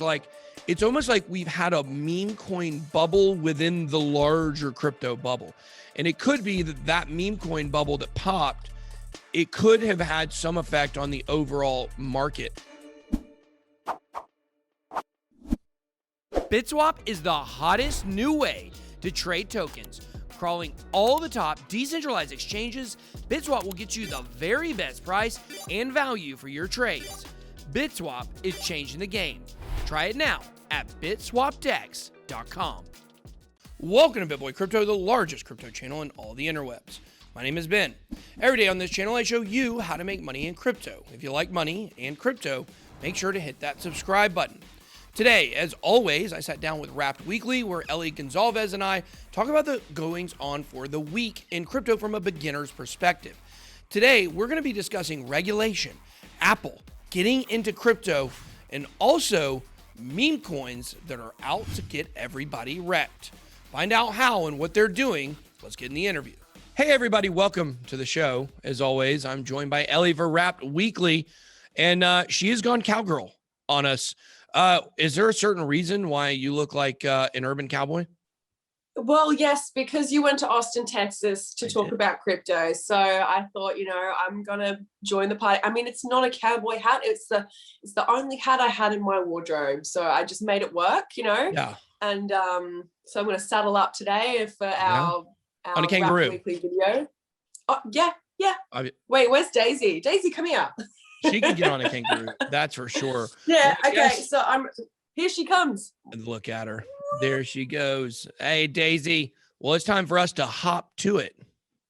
Like, it's almost like we've had a meme coin bubble within the larger crypto bubble. And it could be that meme coin bubble that popped, it could have had some effect on the overall market. BitSwap is the hottest new way to trade tokens. Crawling all the top decentralized exchanges, BitSwap will get you the very best price and value for your trades. BitSwap is changing the game. Try it now at bitswapdex.com. Welcome to BitBoy Crypto, the largest crypto channel in all the interwebs. My name is Ben. Every day on this channel, I show you how to make money in crypto. If you like money and crypto, make sure to hit that subscribe button. Today, as always, I sat down with Wrapped Weekly, where Ellie Gonsalves and I talk about the goings on for the week in crypto from a beginner's perspective. Today, we're going to be discussing regulation, Apple, getting into crypto, and also meme coins that are out to get everybody wrecked. Find out how and what they're doing. Let's get in the interview. Hey, everybody. Welcome to the show. As always, I'm joined by Ellie for Wrapped Weekly, and she has gone cowgirl on us. Is there a certain reason why you look like an urban cowboy? Well, yes, because you went to Austin, Texas to talk about crypto. So I thought, I'm going to join the party. I mean, it's not a cowboy hat. It's the only hat I had in my wardrobe. So I just made it work, Yeah. And so I'm going to saddle up today for our on a kangaroo weekly video. Oh, yeah. Wait, where's Daisy? Daisy, come here. She could get on a kangaroo. That's for sure. Yeah. Okay. So here she comes. Look at her. There she goes. Hey, Daisy. Well, it's time for us to hop to it.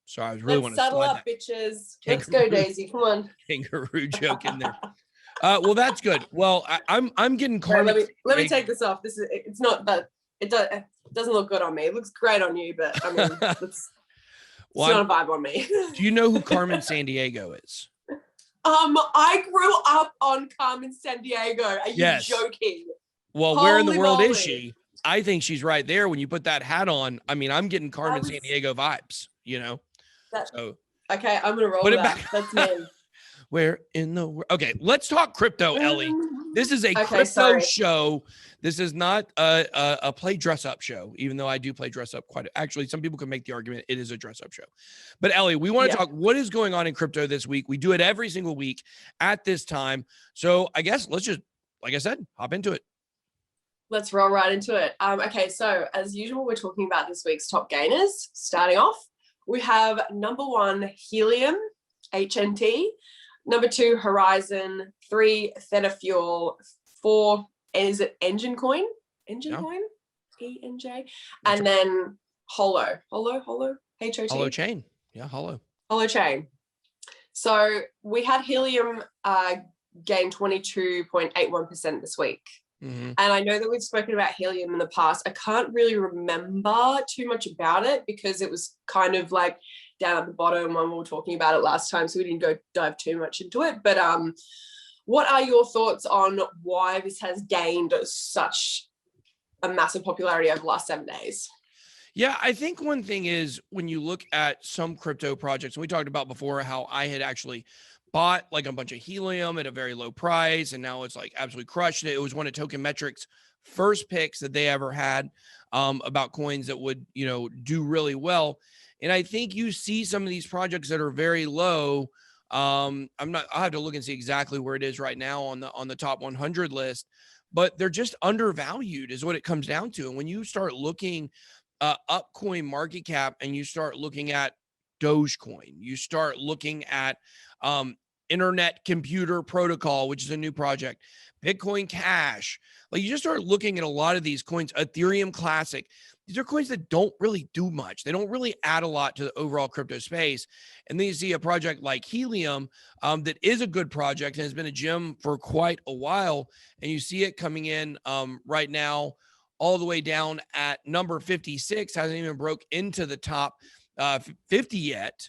So I really want to saddle up, bitches. Let's go, Daisy. Come on. Kangaroo joke in there. Well, that's good. Well, I'm getting Carmen. Right, let me take this off. It's not that it doesn't look good on me. It looks great on you, but I mean, it's not a vibe on me. Do you know who Carmen Sandiego is? I grew up on Carmen Sandiego. Are you joking? Well, where in the world is she? I think she's right there. When you put that hat on, I mean, I'm getting Carmen Sandiego vibes, Okay, I'm going to roll it back. That's me. Where in the world? Okay, let's talk crypto, Ellie. This is a crypto show. This is not a play dress up show, even though I do play dress up actually, some people can make the argument it is a dress up show. But Ellie, we want to talk what is going on in crypto this week. We do it every single week at this time. So I guess let's just, like I said, hop into it. Let's roll right into it. Okay, so as usual, we're talking about this week's top gainers. Starting off, we have number 1, Helium, HNT. Number 2, Horizon. 3, Theta Fuel. 4, is it Engine Coin? Engine Coin? ENJ. And then Holo. H-O-T. Holo Chain. Yeah, Holo. Holo Chain. So we had Helium gain 22.81% this week. Mm-hmm. And I know that we've spoken about Helium in the past. I can't really remember too much about it because it was kind of like down at the bottom when we were talking about it last time. So we didn't dive too much into it. But what are your thoughts on why this has gained such a massive popularity over the last 7 days? Yeah, I think one thing is when you look at some crypto projects, and we talked about before how I had actually bought like a bunch of Helium at a very low price, and now it's like absolutely crushed it. It was one of TokenMetrics' first picks that they ever had about coins that would, do really well. And I think you see some of these projects that are very low. I'll have to look and see exactly where it is right now on the top 100 list, but they're just undervalued is what it comes down to. And when you start looking up coin market cap and you start looking at Dogecoin, you start looking at Internet Computer Protocol, which is a new project, Bitcoin Cash. Like you just start looking at a lot of these coins, Ethereum Classic. These are coins that don't really do much. They don't really add a lot to the overall crypto space. And then you see a project like Helium that is a good project and has been a gem for quite a while. And you see it coming in right now all the way down at number 56, hasn't even broke into the top 50 yet.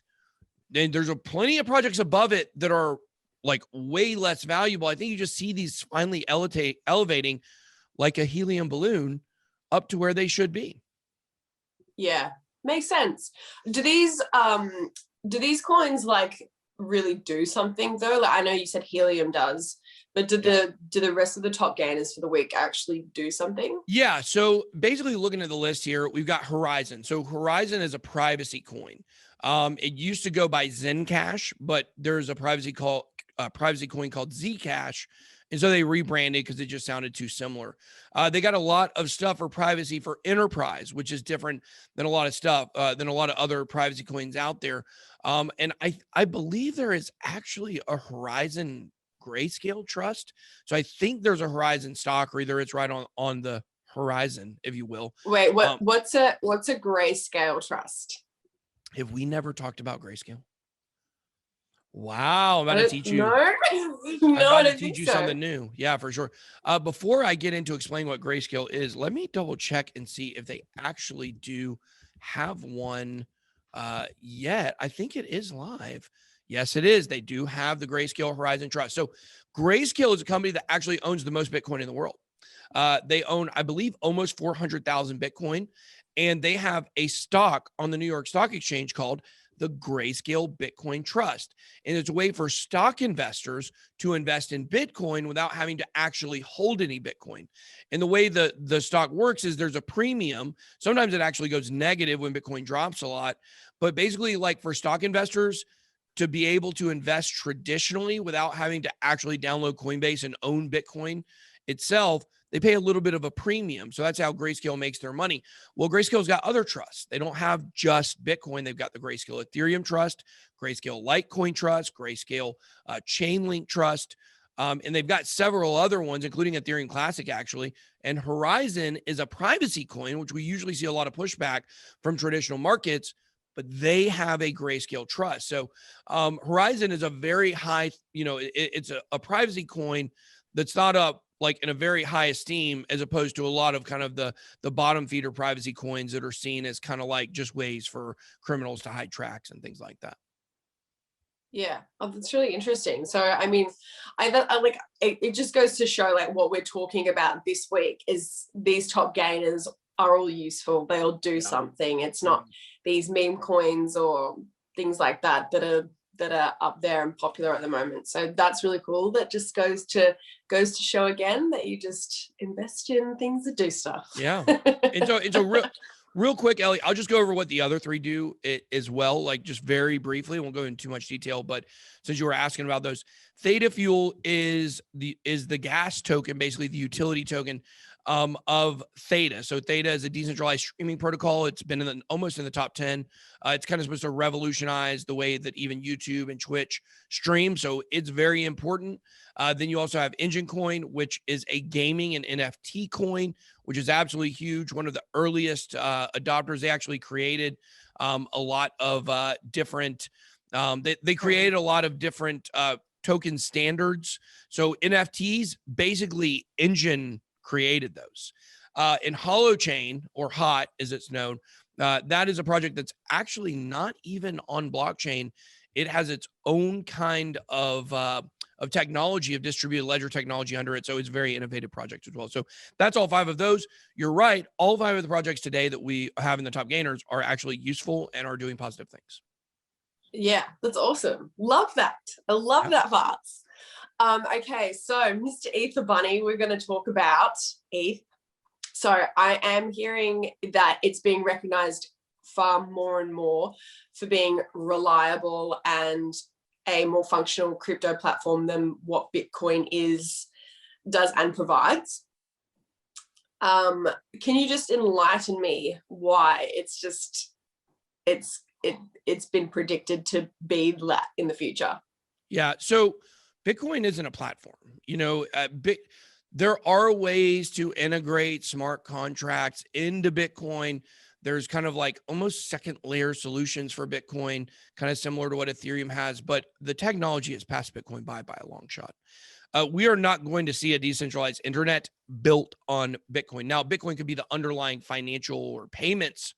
Then there's plenty of projects above it that are like way less valuable. I think you just see these finally elevating like a helium balloon up to where they should be. Yeah, makes sense. Do these coins like really do something though? Like I know you said Helium does, But did the rest of the top gainers for the week actually do something? Yeah. So basically looking at the list here, we've got Horizon. So Horizon is a privacy coin. It used to go by Zencash, but there's a privacy coin called Zcash. And so they rebranded because it just sounded too similar. They got a lot of stuff for privacy for enterprise, which is different than a lot of stuff, than a lot of other privacy coins out there. And I believe there is actually a Horizon Grayscale trust. So I think there's a Horizon stock, or either it's right on the horizon, if you will. Wait, what's a Grayscale trust? Have we never talked about Grayscale? Wow, I'm about to teach you. No, I'm about I to don't teach think you so. something new. Yeah, for sure. Before I get into explaining what Grayscale is, let me double check and see if they actually do have one yet. I think it is live. Yes, it is. They do have the Grayscale Horizon Trust. So Grayscale is a company that actually owns the most Bitcoin in the world. They own, I believe, almost 400,000 Bitcoin, and they have a stock on the New York Stock Exchange called the Grayscale Bitcoin Trust. And it's a way for stock investors to invest in Bitcoin without having to actually hold any Bitcoin. And the way the stock works is there's a premium. Sometimes it actually goes negative when Bitcoin drops a lot. But basically, like for stock investors to be able to invest traditionally without having to actually download Coinbase and own Bitcoin itself, they pay a little bit of a premium. So that's how Grayscale makes their money. Well, Grayscale's got other trusts. They don't have just Bitcoin. They've got the Grayscale Ethereum Trust, Grayscale Litecoin Trust, Grayscale Chainlink Trust, and they've got several other ones, including Ethereum Classic, actually. And Horizon is a privacy coin, which we usually see a lot of pushback from traditional markets, but they have a Grayscale trust. So Horizon is a very high, it's a privacy coin that's not up like in a very high esteem, as opposed to a lot of kind of the bottom feeder privacy coins that are seen as kind of like just ways for criminals to hide tracks and things like that. Yeah, that's really interesting. So, I mean, I like it just goes to show like what we're talking about this week is these top gainers are all useful. They all do something. It's not these meme coins or things like that that are up there and popular at the moment. So that's really cool. That just goes to show again that you just invest in things that do stuff. Yeah. And so it's a real quick, Ellie, I'll just go over what the other three do as well, like just very briefly. Won't go into too much detail, but since you were asking about those, Theta Fuel is the gas token, basically the utility token of Theta. So Theta is a decentralized streaming protocol. It's been almost in the top 10. It's kind of supposed to revolutionize the way that even YouTube and Twitch stream. So it's very important. Then you also have Engine Coin, which is a gaming and NFT coin, which is absolutely huge. One of the earliest adopters. They actually created a lot of different, they created a lot of different token standards. So NFTs, basically Engine created those. In Holochain, or HOT as it's known, that is a project that's actually not even on blockchain. It has its own kind of technology, of distributed ledger technology under it. So it's a very innovative project as well. So that's all 5 of those. You're right. All 5 of the projects today that we have in the top gainers are actually useful and are doing positive things. Yeah, that's awesome. Love that. I love that part. Okay, so Mr. Ether Bunny, we're going to talk about ETH. So I am hearing that it's being recognized far more and more for being reliable and a more functional crypto platform than what Bitcoin does and provides. Can you just enlighten me why it's been predicted to be that in the future? Yeah, so Bitcoin isn't a platform. There are ways to integrate smart contracts into Bitcoin. There's kind of like almost second layer solutions for Bitcoin, kind of similar to what Ethereum has, but the technology has passed Bitcoin by a long shot. We are not going to see a decentralized internet built on Bitcoin. Now, Bitcoin could be the underlying financial or payments,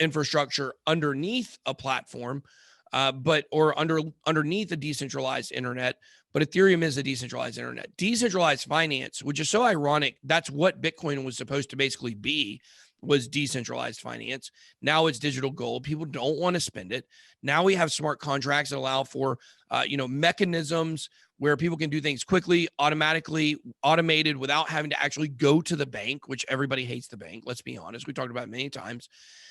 infrastructure underneath a platform, underneath a decentralized internet. But Ethereum is a decentralized internet. Decentralized finance, which is so ironic. That's what Bitcoin was supposed to basically be, was decentralized finance. Now it's digital gold. People don't want to spend it. Now we have smart contracts that allow for, mechanisms where people can do things quickly, automatically, automated without having to actually go to the bank, which everybody hates the bank. Let's be honest. We talked about it many times.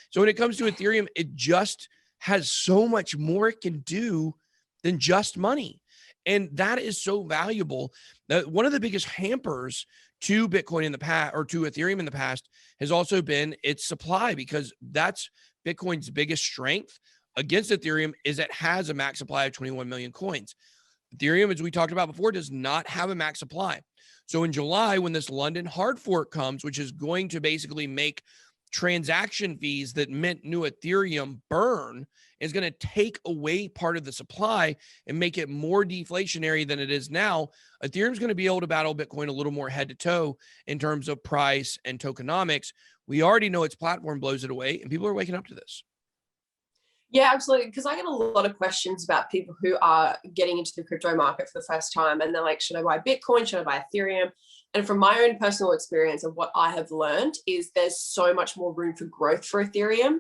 So when it comes to Ethereum, it just has so much more it can do than just money. And that is so valuable. One of the biggest hampers to Bitcoin in the past, or to Ethereum in the past, has also been its supply, because that's Bitcoin's biggest strength against Ethereum, is it has a max supply of 21 million coins. Ethereum, as we talked about before, does not have a max supply. So in July, when this London hard fork comes, which is going to basically make transaction fees that mint new Ethereum burn, is going to take away part of the supply and make it more deflationary than it is now. Ethereum's going to be able to battle Bitcoin a little more head to toe in terms of price and tokenomics. We already know its platform blows it away, and people are waking up to this. Yeah, absolutely. Because I get a lot of questions about people who are getting into the crypto market for the first time, and they're like, should I buy Bitcoin? Should I buy Ethereum? And from my own personal experience of what I have learned is there's so much more room for growth for Ethereum.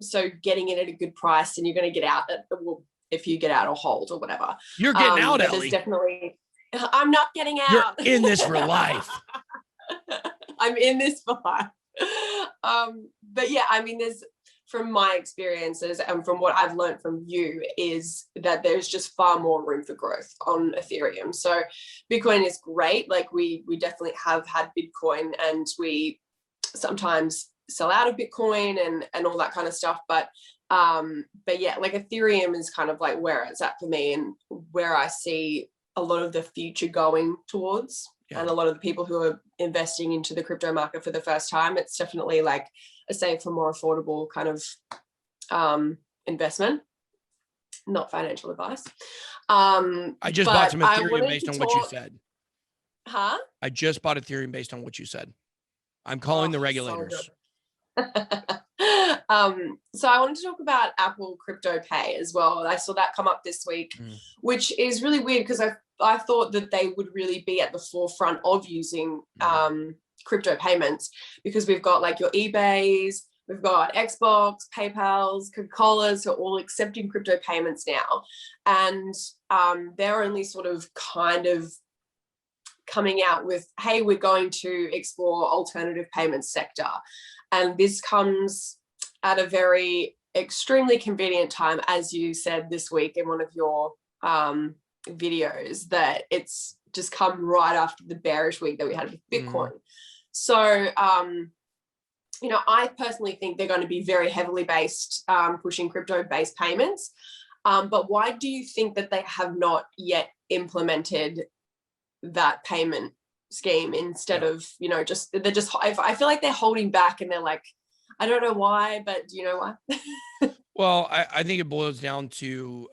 So getting in at a good price, and you're going to get out at, well, if you get out or hold or whatever. You're getting out, Ellie. There's definitely, I'm not getting out. You're in this for life. I'm in this for life. But yeah, I mean, there's, from my experiences and from what I've learned from you, is that there's just far more room for growth on Ethereum. So Bitcoin is great. Like we definitely have had Bitcoin, and we sometimes sell out of Bitcoin and all that kind of stuff. But yeah, like Ethereum is kind of like where it's at for me, and where I see a lot of the future going towards. Yeah. And a lot of the people who are investing into the crypto market for the first time, it's definitely like a safer, more affordable kind of investment, not financial advice. I just bought some Ethereum based on what you said. Huh? I just bought Ethereum based on what you said. I'm calling the regulators. So I wanted to talk about Apple Crypto Pay as well. I saw that come up this week, which is really weird, because I thought that they would really be at the forefront of using crypto payments, because we've got like your eBays, we've got Xbox, PayPal's, Coca-Cola's, who are all accepting crypto payments now. And they're only sort of kind of coming out with, hey, we're going to explore alternative payment sector. And this comes at a very extremely convenient time, as you said this week in one of your videos, that it's just come right after the bearish week that we had with Bitcoin. So, you know, I personally think they're going to be very heavily based, pushing crypto-based payments. But why do you think that they have not yet implemented that payment scheme instead of, you know, I feel like they're holding back, and they're like, I don't know why, but do you know why? Well, I think it boils down to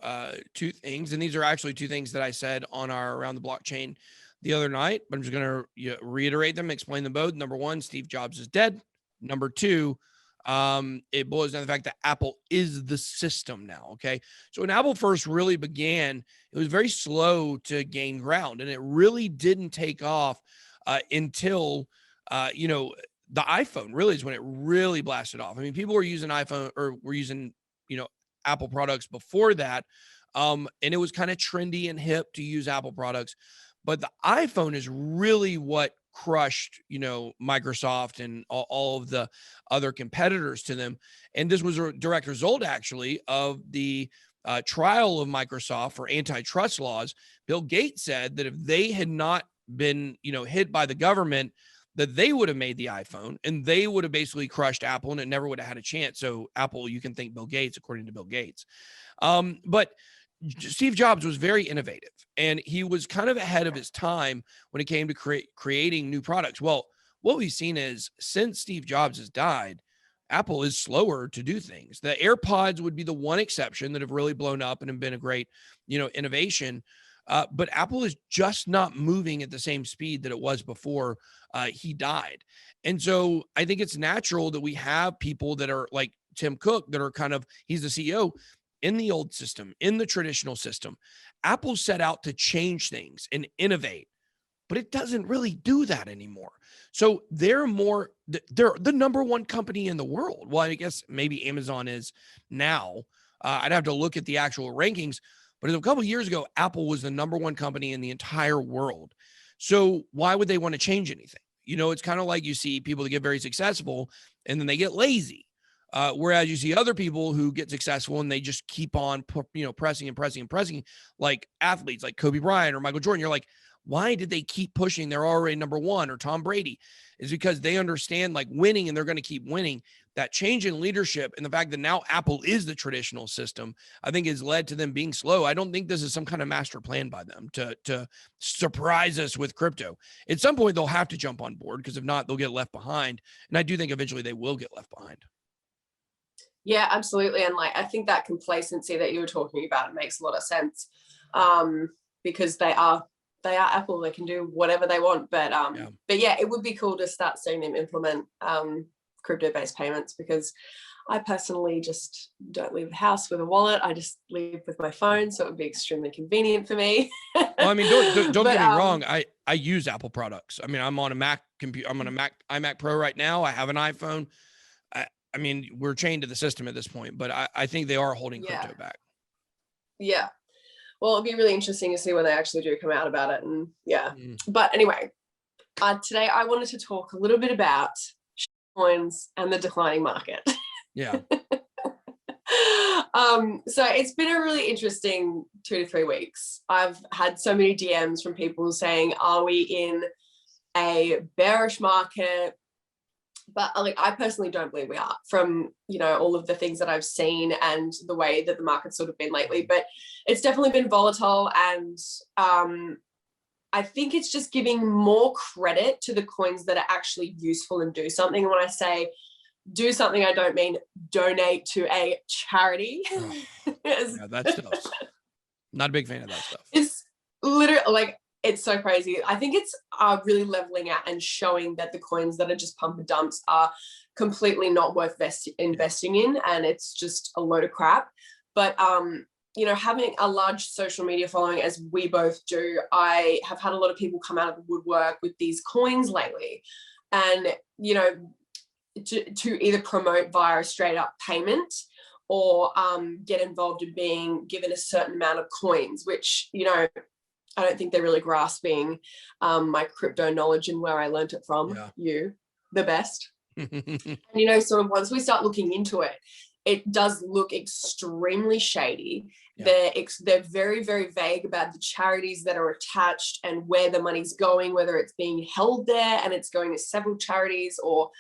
two things, and these are actually two things that I said on our Around the Blockchain the other night, but I'm just going to reiterate them, explain them both. Number one, Steve Jobs is dead. Number two, it boils down to the fact that Apple is the system now, okay? So when Apple first really began, it was very slow to gain ground, and it really didn't take off until, you know, the iPhone really is when it really blasted off. I mean, people were using iPhone, or were using, you know, Apple products before that, and it was kind of trendy and hip to use Apple products. But the iPhone is really what crushed, you know, Microsoft and all of the other competitors to them. And this was a direct result, actually, of the trial of Microsoft for antitrust laws. Bill Gates said that if they had not been, you know, hit by the government, that they would have made the iPhone, and they would have basically crushed Apple, and it never would have had a chance. So Apple, you can thank Bill Gates, according to Bill Gates. But Steve Jobs was very innovative, and he was kind of ahead of his time when it came to creating new products. Well, what we've seen is, since Steve Jobs has died, Apple is slower to do things. The AirPods would be the one exception that have really blown up and have been a great, you know, innovation. But Apple is just not moving at the same speed that it was before he died. And so I think it's natural that we have people that are like Tim Cook, that are kind of, he's the CEO in the old system, in the traditional system. Apple set out to change things and innovate, but it doesn't really do that anymore. So they're the number one company in the world. Well, I guess maybe Amazon is now. I'd have to look at the actual rankings, But a couple of years ago, Apple was the #1 company in the entire world. So why would they want to change anything? You know, it's kind of like you see people that get very successful and then they get lazy. Whereas you see other people who get successful and they just keep on, pressing and pressing and pressing, like athletes like Kobe Bryant or Michael Jordan. You're like, why did they keep pushing? They're already #1, or Tom Brady. Is because they understand like winning and they're going to keep winning. That change in leadership and the fact that now Apple is the traditional system, I think has led to them being slow. I don't think this is some kind of master plan by them to surprise us with crypto. At some point, they'll have to jump on board, because if not, they'll get left behind. And I do think eventually they will get left behind. Yeah, absolutely. And like, I think that complacency that you were talking about, it makes a lot of sense, because they are Apple. They can do whatever they want. But yeah, it would be cool to start seeing them implement crypto-based payments, because I personally just don't leave the house with a wallet. I just leave with my phone, so it would be extremely convenient for me. Well, I mean, don't get me wrong. I use Apple products. I mean, I'm on a Mac computer. I'm on a iMac Pro right now. I have an iPhone. I mean, we're chained to the system at this point, but I think they are holding crypto back. Yeah. Well, it'll be really interesting to see when they actually do come out about it. And but anyway, today I wanted to talk a little bit about coins and the declining market. Yeah. So it's been a really interesting 2 to 3 weeks. I've had so many DMs from people saying, are we in a bearish market? But I personally don't believe we are, from, all of the things that I've seen and the way that the market's sort of been lately. But it's definitely been volatile, and I think it's just giving more credit to the coins that are actually useful and do something. And when I say do something, I don't mean donate to a charity. Yeah, that stuff. Not a big fan of that stuff. It's literally it's so crazy. I think it's really leveling out and showing that the coins that are just pump and dumps are completely not worth investing in, and it's just a load of crap. But having a large social media following, as we both do, I have had a lot of people come out of the woodwork with these coins lately, and to either promote via a straight up payment or get involved in being given a certain amount of coins, which I don't think they're really grasping my crypto knowledge and where I learned it from. Yeah. You, the best. And, sort of once we start looking into it, it does look extremely shady. Yeah. They're very, very vague about the charities that are attached and where the money's going, whether it's being held there and it's going to several charities or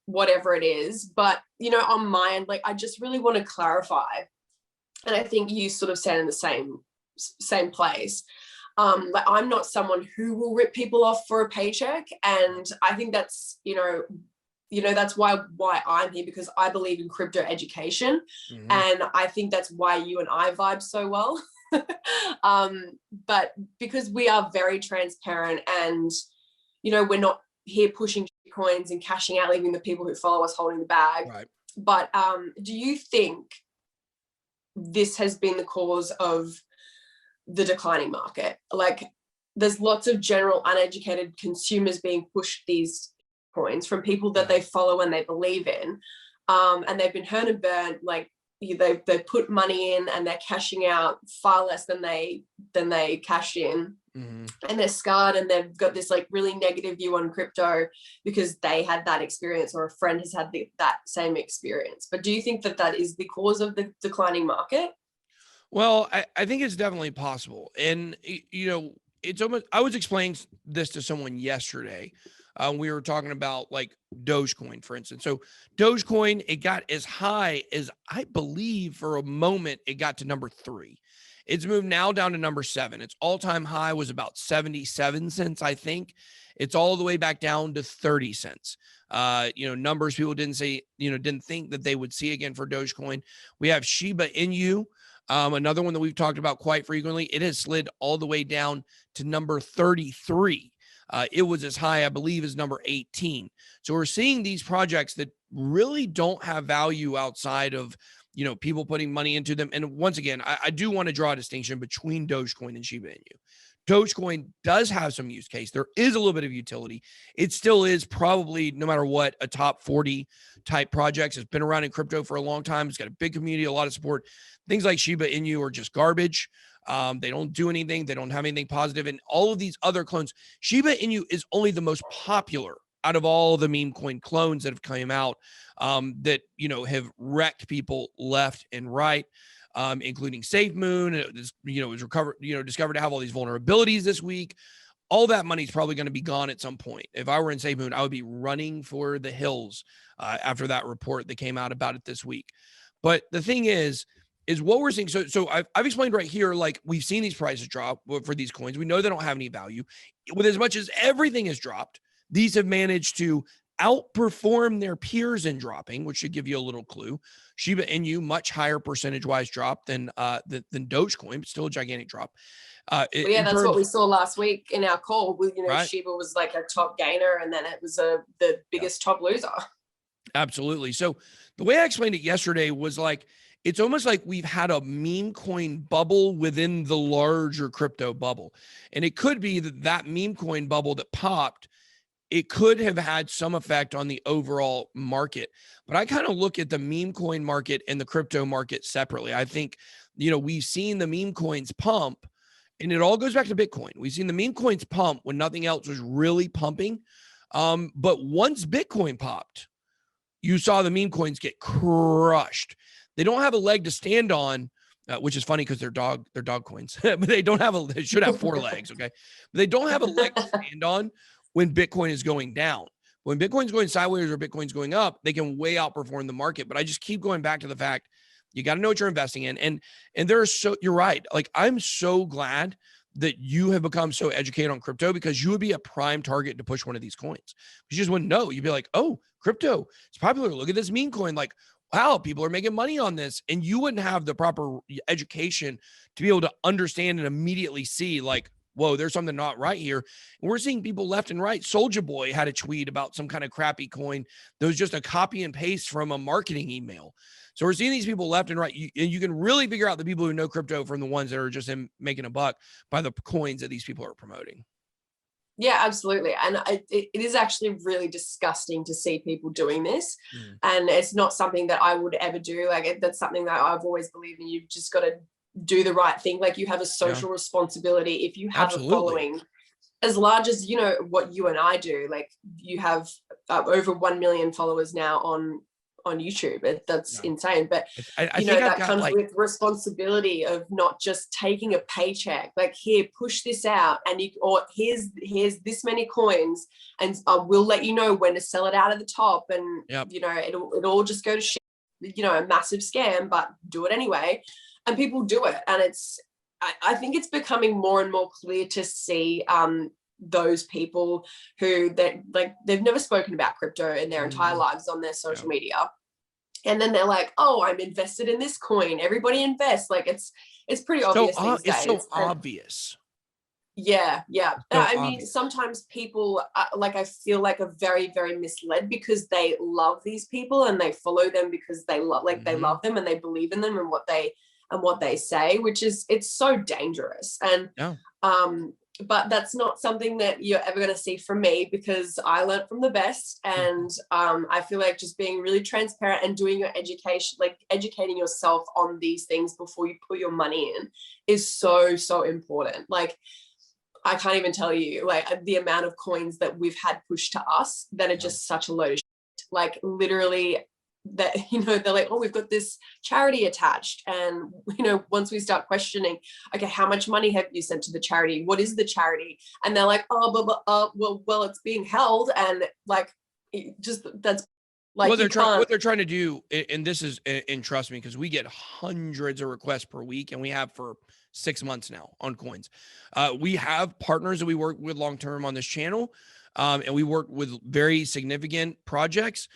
whatever it is. But, on my end, I just really want to clarify. And I think you sort of stand in the same place. I'm not someone who will rip people off for a paycheck, and I think that's that's why I'm here, because I believe in crypto education, and I think that's why you and I vibe so well. But because we are very transparent, and we're not here pushing coins and cashing out, leaving the people who follow us holding the bag. Right. But do you think this has been the cause of the declining market? There's lots of general uneducated consumers being pushed these coins from people that they follow and they believe in, and they've been hurt and burnt. They put money in and they're cashing out far less than they cashed in, and they're scarred, and they've got this really negative view on crypto because they had that experience, or a friend has had that same experience. But do you think that is the cause of the declining market? Well, I think it's definitely possible. And, it's almost, I was explaining this to someone yesterday. We were talking about Dogecoin, for instance. So Dogecoin, it got as high as, I believe for a moment, it got to #3. It's moved now down to #7. Its all-time high was about 77 cents, I think. It's all the way back down to 30 cents. Numbers people didn't think that they would see again for Dogecoin. We have SHIBA Inu. Another one that we've talked about quite frequently. It has slid all the way down to #33. It was as high, I believe, as #18. So we're seeing these projects that really don't have value outside of, people putting money into them. And once again, I do want to draw a distinction between Dogecoin and SHIBA Inu. Dogecoin does have some use case. There is a little bit of utility. It still is probably, no matter what, a top 40 type project. It's been around in crypto for a long time. It's got a big community, a lot of support. Things like SHIBA Inu are just garbage. They don't do anything. They don't have anything positive. And all of these other clones, Shiba Inu is only the most popular out of all the meme coin clones that have come out, that, you know, have wrecked people left and right, including SafeMoon. It was, you know, discovered to have all these vulnerabilities this week. All that money is probably going to be gone at some point. If I were in SafeMoon, I would be running for the hills after that report that came out about it this week. But the thing is what we're seeing. So I've explained right here, like, we've seen these prices drop for these coins. We know they don't have any value. With as much as everything has dropped, these have managed to outperform their peers in dropping, which should give you a little clue. Shiba Inu, much higher percentage-wise drop than Dogecoin, but still a gigantic drop. Yeah, that's what we saw last week in our call. You know, right. Shiba was like a top gainer, and then it was the biggest top loser. Absolutely. So the way I explained it yesterday was like, it's almost like we've had a meme coin bubble within the larger crypto bubble. And it could be that meme coin bubble that popped, it could have had some effect on the overall market. But I kind of look at the meme coin market and the crypto market separately. I think, you know, we've seen the meme coins pump, and it all goes back to Bitcoin. We've seen the meme coins pump when nothing else was really pumping. But once Bitcoin popped, you saw the meme coins get crushed. They don't have a leg to stand on, which is funny because they're dog coins, but they should have 4 legs. Okay. But they don't have a leg to stand on when Bitcoin is going down. When Bitcoin's going sideways or Bitcoin's going up, they can way outperform the market. But I just keep going back to the fact, you got to know what you're investing in. And you're right. Like, I'm so glad that you have become so educated on crypto, because you would be a prime target to push one of these coins. You just wouldn't know. You'd be like, oh, crypto, it's popular. Look at this meme coin. Like, wow, people are making money on this. And you wouldn't have the proper education to be able to understand and immediately see, like, whoa, there's something not right here. And we're seeing people left and right. Soulja Boy had a tweet about some kind of crappy coin that was just a copy and paste from a marketing email. So we're seeing these people left and right. And you can really figure out the people who know crypto from the ones that are just making a buck by the coins that these people are promoting. Yeah, absolutely. And it is actually really disgusting to see people doing this. And it's not something that I would ever do. Like, that's something that I've always believed in. You've just got to do the right thing. Like, you have a social responsibility. If you have a following as large as, you know, what you and I do, like, you have over 1 million followers now on YouTube. That's insane. But I you know, that comes with responsibility of not just taking a paycheck. Like, here, push this out, and or here's this many coins, and we'll let you know when to sell it out at the top. And you know, it'll all just go to shit. You know, a massive scam, but do it anyway. And people do it, and I think it's becoming more and more clear to see those people who they've never spoken about crypto in their entire lives on their social media, and then they're like, oh, I'm invested in this coin. Everybody invests. Like, it's pretty obvious these days. It's so obvious. Yeah. So I mean, sometimes people I feel like are very, very misled because they love these people and they follow them because they love they love them and they believe in them and what they say, which is, it's so dangerous. And but that's not something that you're ever going to see from me, because I learned from the best. And I feel like just being really transparent and doing your education, like educating yourself on these things before you put your money in, is so, so important. Like, I can't even tell you, like, the amount of coins that we've had pushed to us that are just such a load of shit. Like, literally, that, you know, they're like, oh, we've got this charity attached. And, you know, once we start questioning, okay, how much money have you sent to the charity? What is the charity? And they're like, oh, well, it's being held. And like, that's like, what they're trying to do. And this is, and trust me, because we get hundreds of requests per week, and we have for 6 months now on coins. We have partners that we work with long-term on this channel. And we work with very significant projects.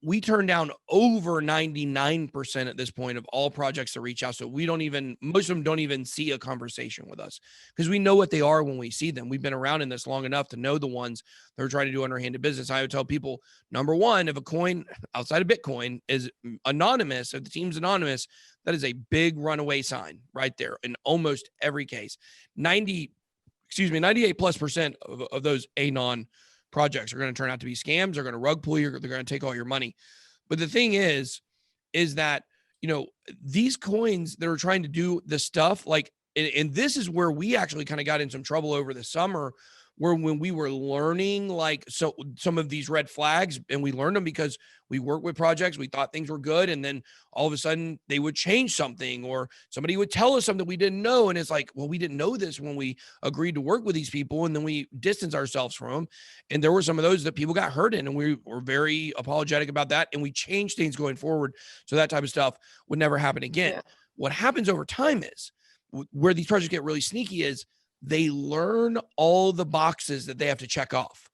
We turn down over 99% at this point of all projects that reach out. So most of them don't even see a conversation with us, because we know what they are when we see them. We've been around in this long enough to know the ones that are trying to do underhanded business. I would tell people, number one, if a coin outside of Bitcoin is anonymous, if the team's anonymous, that is a big runaway sign right there in almost every case. 98+% of those anon projects are going to turn out to be scams. They're going to rug pull you. They're going to take all your money. But the thing is that, you know, these coins that are trying to do the stuff, like, and this is where we actually kind of got in some trouble over the summer, where when we were learning like some of these red flags, and we learned them because we worked with projects, we thought things were good, and then all of a sudden they would change something, or somebody would tell us something we didn't know, and it's like, well, we didn't know this when we agreed to work with these people, and then we distanced ourselves from them. And there were some of those that people got hurt in, and we were very apologetic about that, and we changed things going forward so that type of stuff would never happen again. Yeah. What happens over time is where these projects get really sneaky is they learn all the boxes that they have to check off.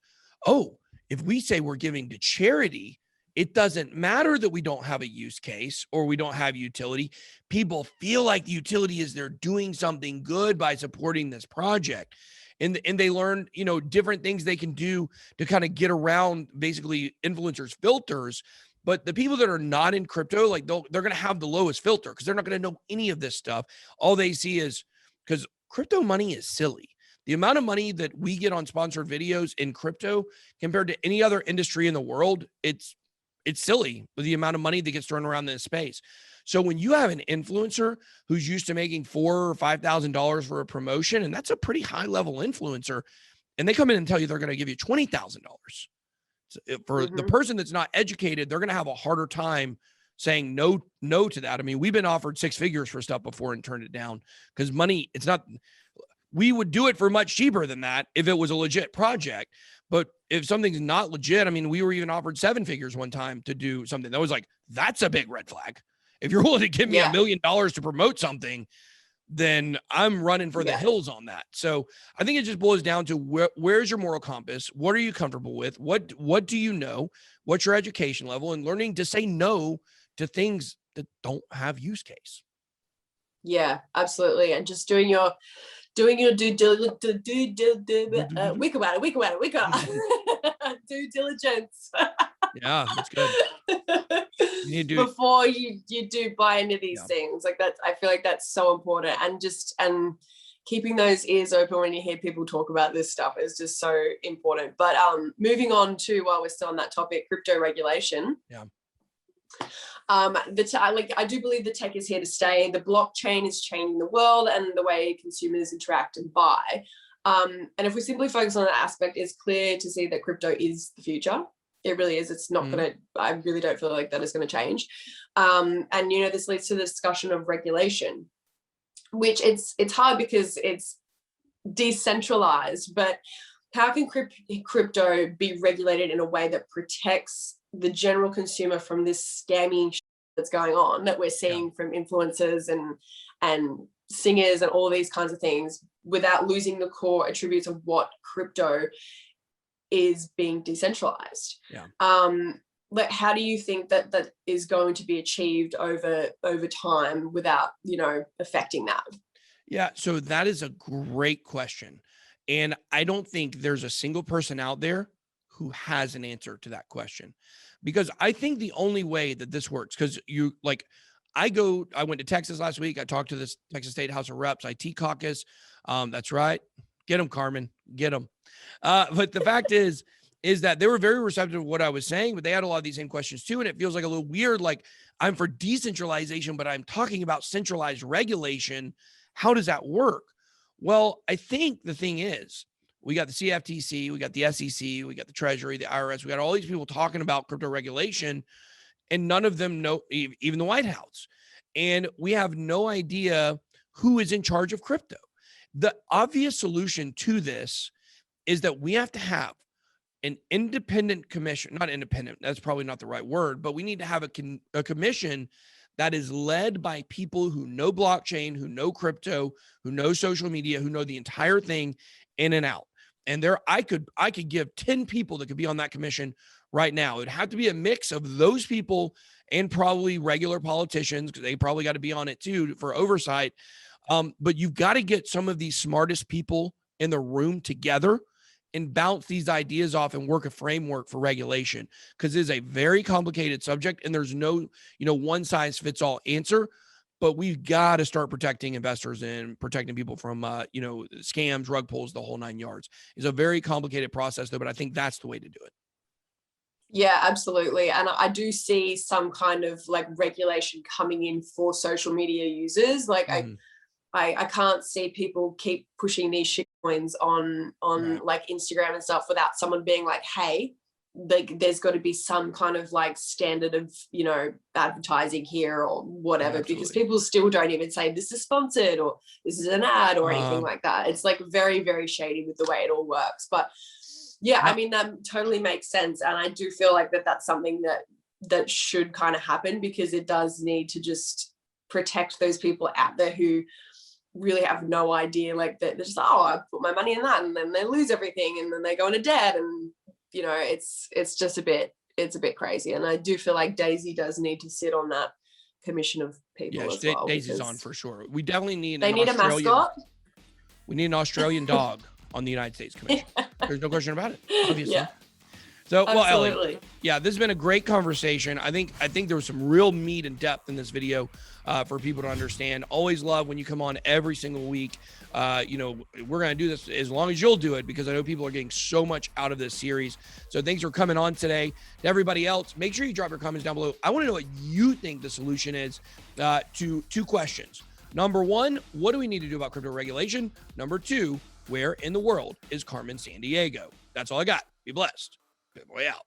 Oh, if we say we're giving to charity, it doesn't matter that we don't have a use case or we don't have utility. People feel like the utility is they're doing something good by supporting this project. And they learn, different things they can do to kind of get around basically influencers' filters. But the people that are not in crypto, like they're going to have the lowest filter because they're not going to know any of this stuff. All they see is, because crypto money is silly. The amount of money that we get on sponsored videos in crypto compared to any other industry in the world, it's silly with the amount of money that gets thrown around in this space. So when you have an influencer who's used to making $4,000 or $5,000 for a promotion, and that's a pretty high level influencer, and they come in and tell you they're going to give you $20,000. For the person that's not educated, they're going to have a harder time saying no to that. I mean, we've been offered 6 figures for stuff before and turned it down because money, it's not, we would do it for much cheaper than that if it was a legit project. But if something's not legit, I mean, we were even offered 7 figures one time to do something that was like, that's a big red flag. If you're willing to give me $1 million to promote something, then I'm running for the hills on that. So I think it just boils down to where's your moral compass? What are you comfortable with? What do you know? What's your education level? And learning to say no to things that don't have use case. Yeah, absolutely. And just doing your due diligence, due diligence. Yeah, that's good. You do before you do buy into these things. Like that's, I feel like that's so important. And keeping those ears open when you hear people talk about this stuff is just so important. But moving on to, while we're still on that topic, crypto regulation. Yeah. I do believe the tech is here to stay. The blockchain is changing the world and the way consumers interact and buy. And if we simply focus on that aspect, it's clear to see that crypto is the future. It really is. It's not going to, I really don't feel like that is going to change. And, this leads to the discussion of regulation, which it's hard because it's decentralized, but how can crypto be regulated in a way that protects the general consumer from this scammy that's going on that we're seeing from influencers and singers and all these kinds of things without losing the core attributes of what crypto is being decentralized? Like, how do you think that is going to be achieved over time without, affecting that? Yeah, so that is a great question. And I don't think there's a single person out there who has an answer to that question, because I think the only way that this works, because I went to Texas last week. I talked to this Texas State House of Reps, IT caucus. That's right. Get them, Carmen, get them. But the fact is that they were very receptive to what I was saying, but they had a lot of these same questions too. And it feels like a little weird. Like, I'm for decentralization, but I'm talking about centralized regulation. How does that work? Well, I think the thing is, we got the CFTC, we got the SEC, we got the Treasury, the IRS, we got all these people talking about crypto regulation, and none of them know, even the White House. And we have no idea who is in charge of crypto. The obvious solution to this is that we have to have an independent commission, not independent, that's probably not the right word, but we need to have a commission that is led by people who know blockchain, who know crypto, who know social media, who know the entire thing in and out. And I could give 10 people that could be on that commission right now. It'd have to be a mix of those people and probably regular politicians, because they probably got to be on it too for oversight. But you've got to get some of these smartest people in the room together and bounce these ideas off and work a framework for regulation, because it is a very complicated subject and there's no, one size fits all answer. But we've got to start protecting investors and protecting people from, scams, rug pulls, the whole 9 yards. It's a very complicated process, though, but I think that's the way to do it. Yeah, absolutely. And I do see some kind of regulation coming in for social media users. I can't see people keep pushing these shit coins on Right. like Instagram and stuff without someone being like, hey, like there's got to be some kind of like standard of, you know, advertising here or whatever, because Absolutely. people still don't even say this is sponsored or this is an ad or anything like that. It's like very, very shady with the way it all works. But yeah, I mean, that totally makes sense. And I do feel like that's something that should kind of happen, because it does need to just protect those people out there who really have no idea, like they're just, oh, I put my money in that, and then they lose everything and then they go into debt, and you know, it's just a bit crazy. And I do feel like Daisy does need to sit on that commission of people as well. Daisy's on for sure. We definitely need they need a mascot. We need an Australian dog on the United States Commission. There's no question about it, obviously. Yeah. So, well, Absolutely. Ellie, yeah, this has been a great conversation. I think there was some real meat and depth in this video for people to understand. Always love when you come on every single week. You know, we're going to do this as long as you'll do it, because I know people are getting so much out of this series. So thanks for coming on today. To everybody else, make sure you drop your comments down below. I want to know what you think the solution is to two questions. Number one, what do we need to do about crypto regulation? Number two, where in the world is Carmen Sandiego? That's all I got. Be blessed. BitBoy out.